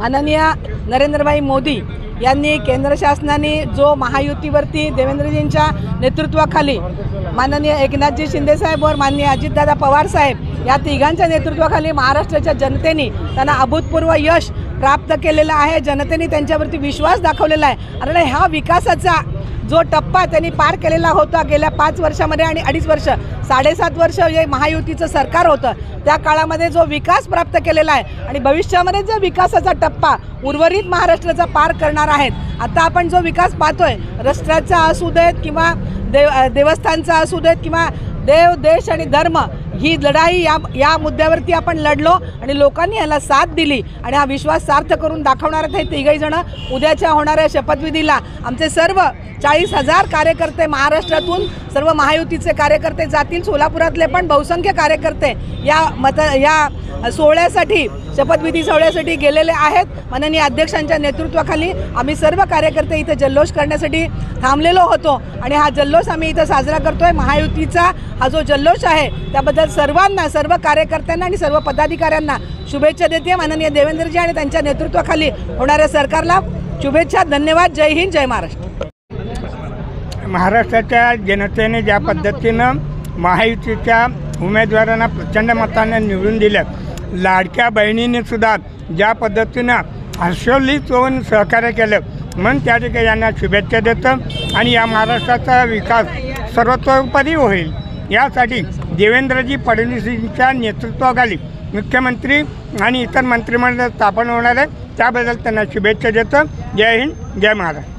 माननीय नरेंद्रभाई मोदी यांनी केंद्र शासनाने जो महायुतीवरती देवेंद्रजींच्या नेतृत्वाखाली माननीय एकनाथजी शिंदेसाहेब और माननीय अजितदादा पवार साहेब या तिघांच्या नेतृत्वाखाली महाराष्ट्राच्या जनतेने त्यांना अभूतपूर्व यश प्राप्त केलेलं आहे। जनतेने त्यांच्यावरती विश्वास दाखवलेला आहे आणि ह्या विकासाचा जो टप्पा त्यांनी पार केलेला होता गेल्या 5 वर्षामध्ये आणि 2.5 वर्ष 7.5 वर्ष जे महायुतीचं सरकार होतं त्या काळामध्ये जो विकास प्राप्त केलेला आहे आणि भविष्यामध्ये जो विकासाचा टप्पा उर्वरित महाराष्ट्राचा पार करणार आहेत। आता आपण जो विकास पाहतोय रस्त्याचा असू देत किंवा देवस्थानचा असू देत किंवा देव देश आणि धर्म ही लढाई या मुद्द्यावरती आपण लढलो आणि लोकांनी याला साथ दिली आणि हा विश्वास सार्थ करून दाखवणार आहेत। तिघही जण उद्याच्या होणाऱ्या शपथविधीला आमचे सर्व 40,000 कार्यकर्ते महाराष्ट्रातून सर्व महायुतीचे कार्यकर्ते जातील। सोलापुरातले पण बहुसंख्य कार्यकर्ते या सोहळ्यासाठी शपथविधी सोहळ्यासाठी गेलेले आहेत। माननीय अध्यक्षांच्या नेतृत्वाखाली आम्ही सर्व कार्यकर्ते इथे जल्लोष करण्यासाठी थांबलेलो होतो आणि हा जल्लोष आम्ही इथे साजरा करतोय। महायुतीचा हा जो जल्लोष आहे त्याबद्दल सर्वांना सर्व कार्यकर्त्यांना आणि सर्व पदाधिकाऱ्यांना शुभेच्छा देते। माननीय देवेंद्रजी आणि त्यांच्या नेतृत्वाखाली होणाऱ्या सरकारला शुभेच्छा। धन्यवाद। जय हिंद, जय महाराष्ट्र। महाराष्ट्राच्या जनतेने ज्या पद्धतीनं महायुतीच्या उमेदवारांना प्रचंड मताने निवडून दिलं, लाडक्या बहिणीने सुद्धा ज्या पद्धतीनं हर्षोल्लित होऊन सहकार्य केलं म्हणून त्या ठिकाणी यांना शुभेच्छा देतं आणि या महाराष्ट्राचा विकास सर्वतोपरी होईल यासाठी देवेंद्रजी फडणवीसांच्या नेतृत्वाखाली मुख्यमंत्री आणि इतर मंत्रिमंडळ स्थापन होणार आहे त्याबद्दल त्यांना शुभेच्छा देतो। जय हिंद, जय महाराष्ट्र।